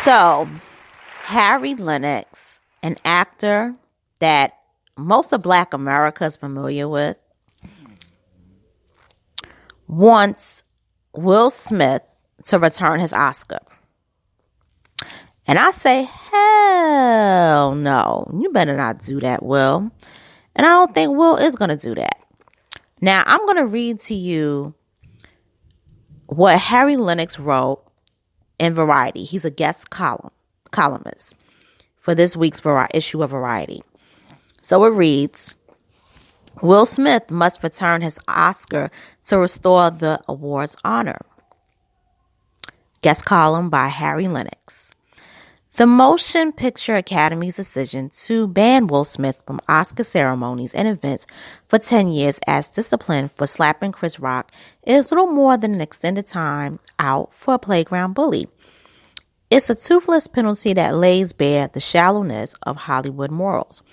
So, Harry Lennix, an actor that most of Black America is familiar with, wants Will Smith to return his Oscar. And I say, hell no. You better not do that, Will. And I don't think Will is going to do that. Now, I'm going to read to you what Harry Lennix wrote in Variety. He's a guest columnist for this week's issue of Variety. So it reads, Will Smith must return his Oscar to restore the award's honor. Guest column by Harry Lennix. The Motion Picture Academy's decision to ban Will Smith from Oscar ceremonies and events for 10 years as discipline for slapping Chris Rock is little more than an extended time out for a playground bully. It's a toothless penalty that lays bare the shallowness of Hollywood morals.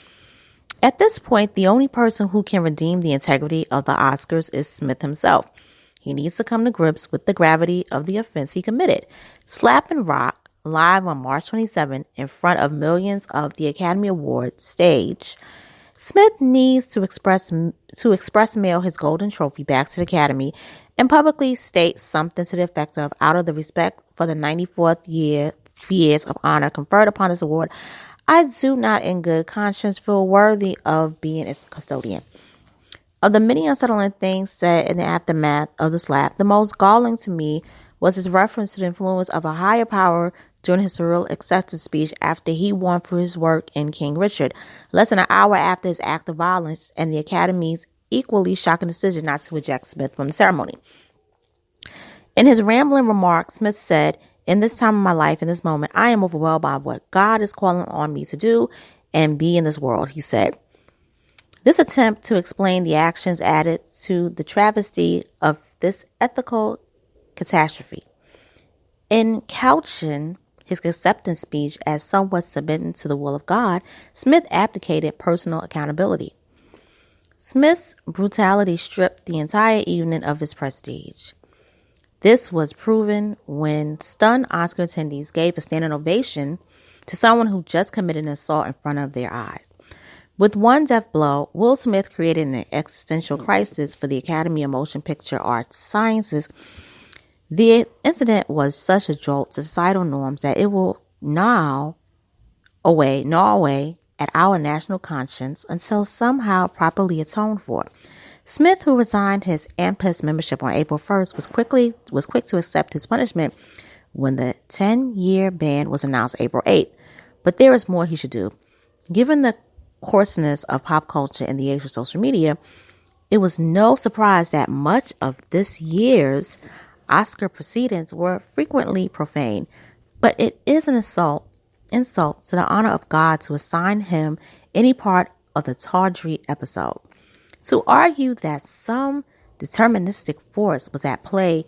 At this point, the only person who can redeem the integrity of the Oscars is Smith himself. He needs to come to grips with the gravity of the offense he committed. Slapping Rock live on March 27 in front of millions of the Academy Awards stage, Smith needs to express mail his golden trophy back to the Academy and publicly state something to the effect of, out of the respect for the 94th years of honor conferred upon this award, I do not in good conscience feel worthy of being its custodian. Of the many unsettling things said in the aftermath of the slap, the most galling to me was his reference to the influence of a higher power during his surreal acceptance speech after he won for his work in King Richard, less than an hour after his act of violence and the Academy's equally shocking decision not to eject Smith from the ceremony. In his rambling remarks, Smith said, "In this time of my life, in this moment, I am overwhelmed by what God is calling on me to do and be in this world," he said. This attempt to explain the actions added to the travesty of this ethical catastrophe. In couching his acceptance speech as somewhat submitting to the will of God, Smith abdicated personal accountability. Smith's brutality stripped the entire evening of its prestige. This was proven when stunned Oscar attendees gave a standing ovation to someone who just committed an assault in front of their eyes. With one death blow, Will Smith created an existential crisis for the Academy of Motion Picture Arts Sciences. The incident was such a jolt to societal norms that it will gnaw away at our national conscience until somehow properly atoned for. Smith, who resigned his ampas membership on April 1st, was quick to accept his punishment when the 10-year ban was announced April 8th. But there is more he should do. Given the coarseness of pop culture in the age of social media, it was no surprise that much of this year's Oscar proceedings were frequently profane. But it is an insult to the honor of God to assign him any part of the tawdry episode. To argue that some deterministic force was at play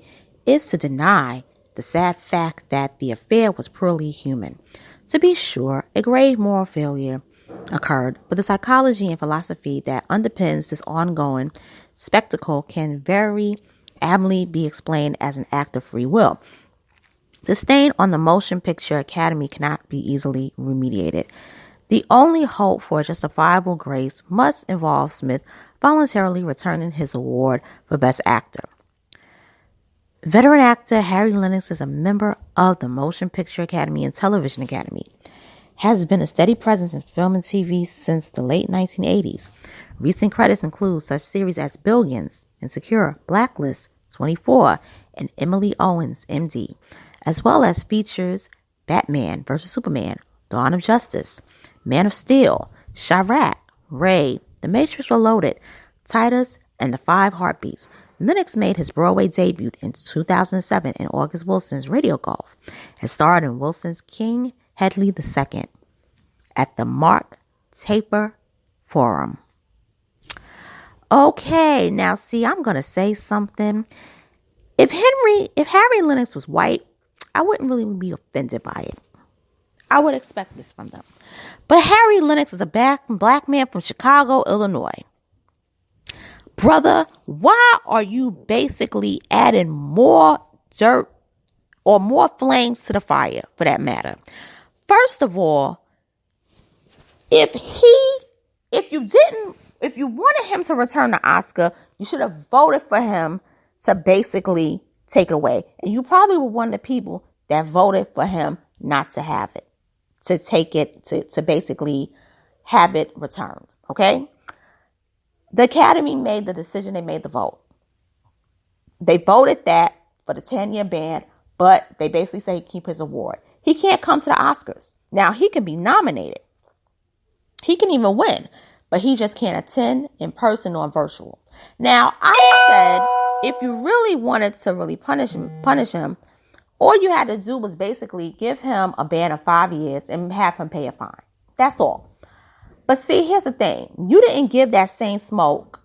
is to deny the sad fact that the affair was purely human. To be sure, a grave moral failure occurred, but the psychology and philosophy that underpins this ongoing spectacle can very aptly be explained as an act of free will. The stain on the Motion Picture Academy cannot be easily remediated. The only hope for a justifiable grace must involve Smith voluntarily returning his award for Best Actor. Veteran actor Harry Lennix is a member of the Motion Picture Academy and Television Academy. Has been a steady presence in film and TV since the late 1980s. Recent credits include such series as Billions, Insecure, Blacklist, 24, and Emily Owens, MD, as well as features Batman vs. Superman, Dawn of Justice, Man of Steel, Chirac, Ray, The Matrix Reloaded, Titus, and The Five Heartbeats. Lennix made his Broadway debut in 2007 in August Wilson's Radio Golf and starred in Wilson's King Hedley II at the Mark Taper Forum. Okay, now see, I'm going to say something. If Harry Lennix was white, I wouldn't really be offended by it. I would expect this from them. But Harry Lennix is a black man from Chicago, Illinois. Brother, why are you basically adding more dirt or more flames to the fire, for that matter. First of all, if you wanted him to return the Oscar, you should have voted for him to basically take it away. And you probably were one of the people that voted for him not to have it, to take it, to basically have it returned. Okay? The Academy made the decision. They made the vote. They voted that for the 10-year ban, but they basically say he keep his award. He can't come to the Oscars. Now, he can be nominated. He can even win, but he just can't attend in person or virtual. Now, I said, if you really wanted to really punish him, all you had to do was basically give him a ban of 5 years and have him pay a fine. That's all. But see, here's the thing. You didn't give that same smoke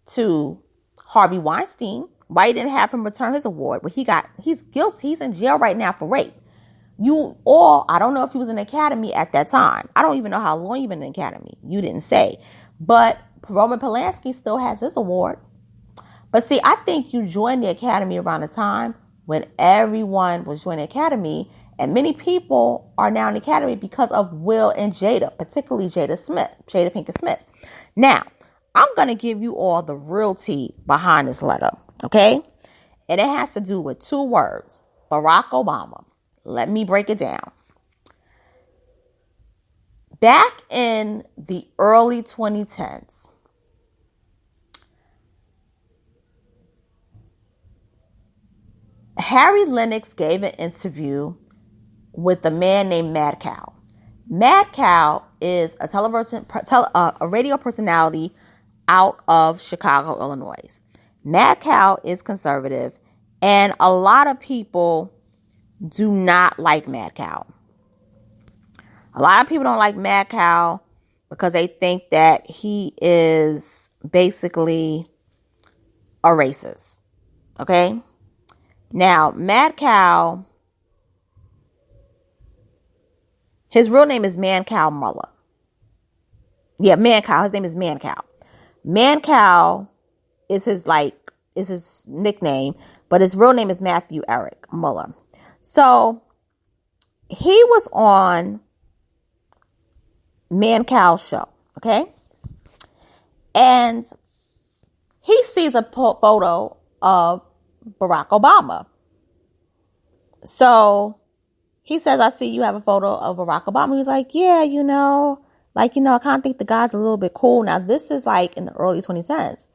to Harvey Weinstein. Why you didn't have him return his award? Well, he's guilty. He's in jail right now for rape. I don't know if he was in the Academy at that time. I don't even know how long you've been in the Academy. You didn't say. But Roman Polanski still has his award. But see, I think you joined the Academy around the time when everyone was joining the Academy. And many people are now in the Academy because of Will and Jada, particularly Jada Pinkett Smith. Now, I'm going to give you all the real tea behind this letter, okay? And it has to do with 2 words, Barack Obama. Let me break it down. Back in the early 2010s, Harry Lennix gave an interview with a man named Mad Cow. Mad Cow is a radio personality out of Chicago, Illinois. Mad Cow is conservative, and a lot of people do not like Mad Cow. A lot of people don't like Mad Cow because they think that he is basically a racist. Okay? Now, Mad Cow, his real name is Man Cow Muller. Yeah, Man Cow. His name is Man Cow. Man Cow is his nickname, but his real name is Matthew Eric Muller. So he was on Man Cow's show, okay? And he sees a photo of Barack Obama. So he says, I see you have a photo of Barack Obama. He's like, yeah, I kind of think the guy's a little bit cool. Now, this is like in the early 2010s.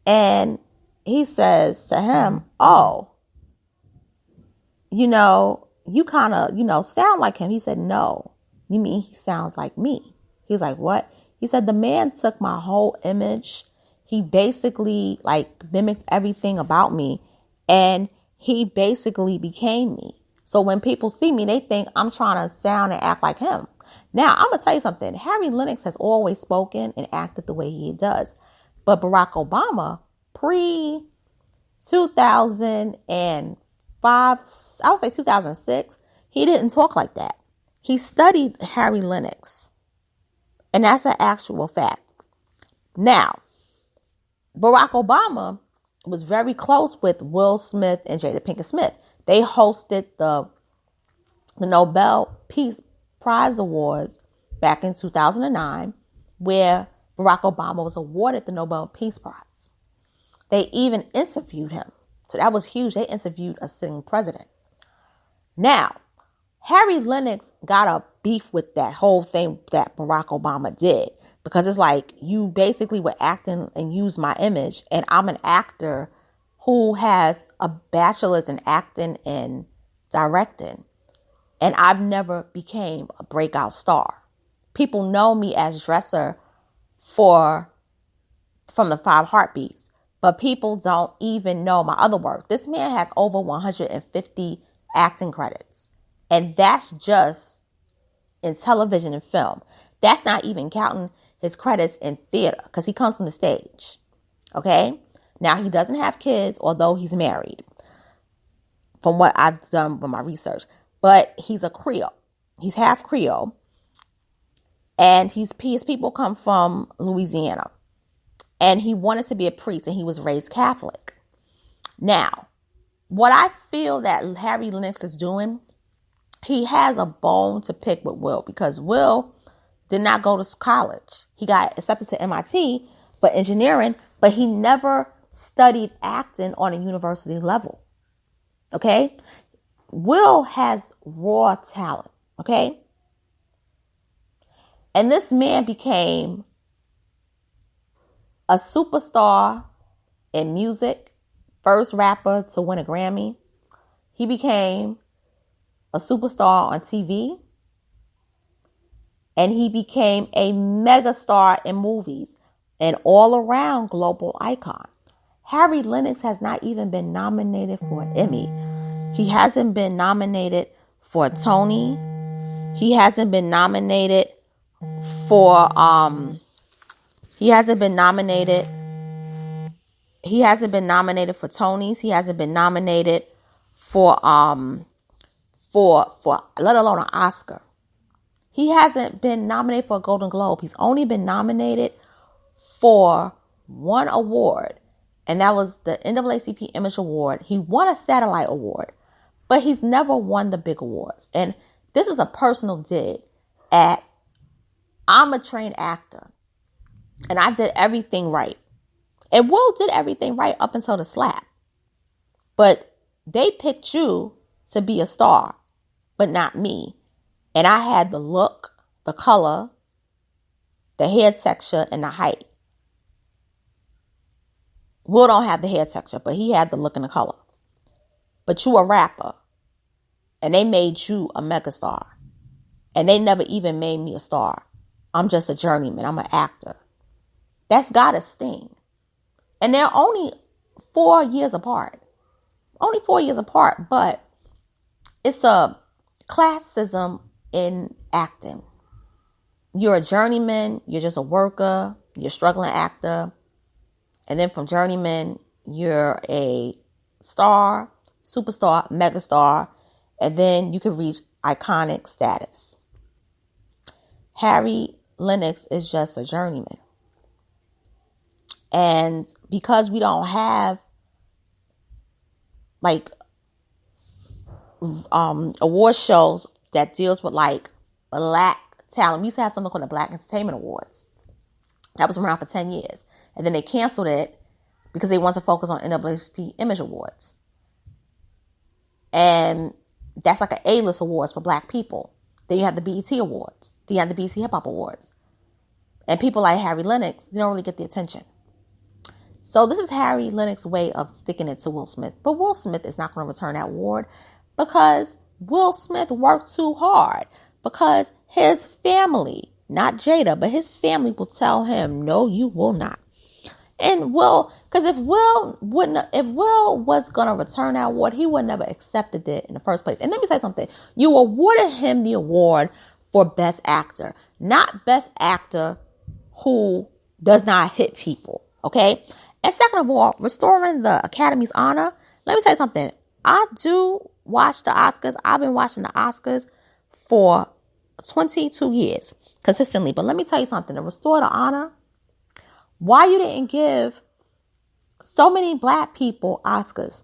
And he says to him, oh, you kind of, sound like him. He said, no, you mean he sounds like me? He's like, what? He said, the man took my whole image. He basically mimicked everything about me, and he basically became me. So when people see me, they think I'm trying to sound and act like him. Now, I'm going to tell you something. Harry Lennix has always spoken and acted the way he does. But Barack Obama, pre-2005, I would say 2006, he didn't talk like that. He studied Harry Lennix. And that's an actual fact. Now, Barack Obama was very close with Will Smith and Jada Pinkett Smith. They hosted the Nobel Peace Prize Awards back in 2009, where Barack Obama was awarded the Nobel Peace Prize. They even interviewed him. So that was huge. They interviewed a sitting president. Now, Harry Lennix got a beef with that whole thing that Barack Obama did, because it's like, you basically were acting and used my image, and I'm an actor who has a bachelor's in acting and directing, and I've never became a breakout star. People know me as Dresser from the 5 Heartbeats, but people don't even know my other work. This man has over 150 acting credits, and that's just in television and film. That's not even counting his credits in theater, because he comes from the stage. Okay? Now, he doesn't have kids, although he's married, from what I've done with my research. But he's a Creole. He's half Creole. And his people come from Louisiana. And he wanted to be a priest, and he was raised Catholic. Now, what I feel that Harry Lennix is doing, he has a bone to pick with Will, because Will did not go to college. He got accepted to MIT for engineering, but he never studied acting on a university level. Okay? Will has raw talent. Okay? And this man became a superstar in music, first rapper to win a Grammy. He became a superstar on TV. And he became a megastar in movies, an all-around global icon. Harry Lennix has not even been nominated for an Emmy. He hasn't been nominated for a Tony. He hasn't been nominated for he hasn't been nominated for Tonys. He hasn't been nominated for let alone an Oscar. He hasn't been nominated for a Golden Globe. He's only been nominated for one award, and that was the NAACP Image Award. He won a Satellite Award, but he's never won the big awards. And this is a personal dig at, I'm a trained actor, and I did everything right. And Will did everything right up until the slap. But they picked you to be a star, but not me. And I had the look, the color, the head texture, and the height. Will don't have the head texture, but he had the look and the color. But you a rapper. And they made you a megastar. And they never even made me a star. I'm just a journeyman. I'm an actor. That's got a sting. And they're only 4 years apart. Only 4 years apart, but it's a classism in acting. You're a journeyman, you're just a worker, you're a struggling actor. And then from journeyman, you're a star, superstar, megastar, and then you can reach iconic status. Harry Lennix is just a journeyman. And because we don't have like award shows that deals with like black talent. We used to have something called the Black Entertainment Awards. That was around for 10 years. And then they canceled it because they wanted to focus on NAACP Image Awards. And that's like an A-list awards for black people. Then you have the BET Awards. Then you have the BET Hip Hop Awards. And people like Harry Lennix, they don't really get the attention. So this is Harry Lennix's way of sticking it to Will Smith. But Will Smith is not going to return that award because Will Smith worked too hard. Because his family, not Jada, but his family will tell him, no, you will not. And Will, because if Will was going to return that award, he would never accepted it in the first place. And let me say something. You awarded him the award for Best Actor, not Best Actor who does not hit people. Okay? And second of all, restoring the Academy's honor. Let me say something. I do watch the Oscars. I've been watching the Oscars for 22 years consistently. But let me tell you something. To restore the honor, why you didn't give so many black people Oscars?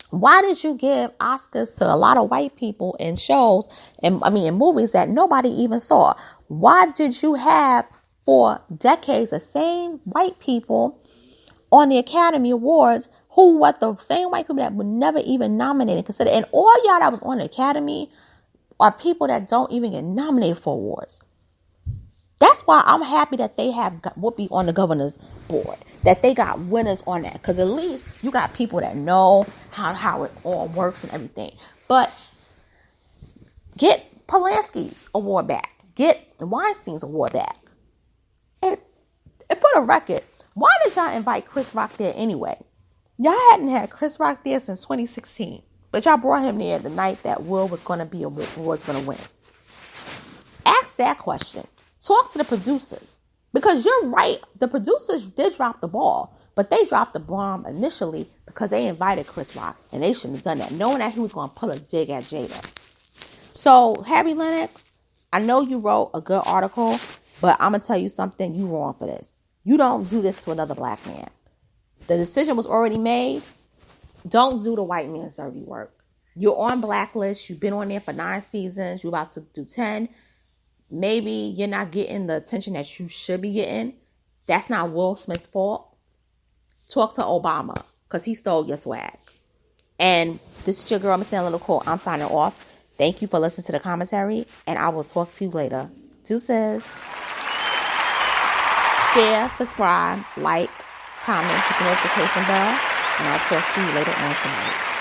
Why did you give Oscars to a lot of white people in shows and in movies that nobody even saw? Why did you have for decades the same white people on the Academy Awards who were the same white people that were never even nominated, considered? And all y'all that was on the Academy are people that don't even get nominated for awards. That's why I'm happy that they have Whoopi on the governor's board, that they got winners on that, because at least you got people that know how it all works and everything. But get Polanski's award back. Get Weinstein's award back. And for the record, why did y'all invite Chris Rock there anyway? Y'all hadn't had Chris Rock there since 2016. But y'all brought him there the night that Will was going to win. Ask that question. Talk to the producers. Because you're right. The producers did drop the ball. But they dropped the bomb initially because they invited Chris Rock. And they shouldn't have done that, knowing that he was going to put a dig at Jada. So, Harry Lennix, I know you wrote a good article, but I'm going to tell you something. You wrong for this. You don't do this to another black man. The decision was already made. Don't do the white man's dirty work. You're on Blacklist. You've been on there for 9 seasons. You're about to do 10. Maybe you're not getting the attention that you should be getting. That's not Will Smith's fault. Talk to Obama because he stole your swag. And this is your girl, Miss Little Cole. I'm signing off. Thank you for listening to the commentary, and I will talk to you later. Deuces. Share, subscribe, like, comment, hit the notification bell, and I'll talk to you later on tonight.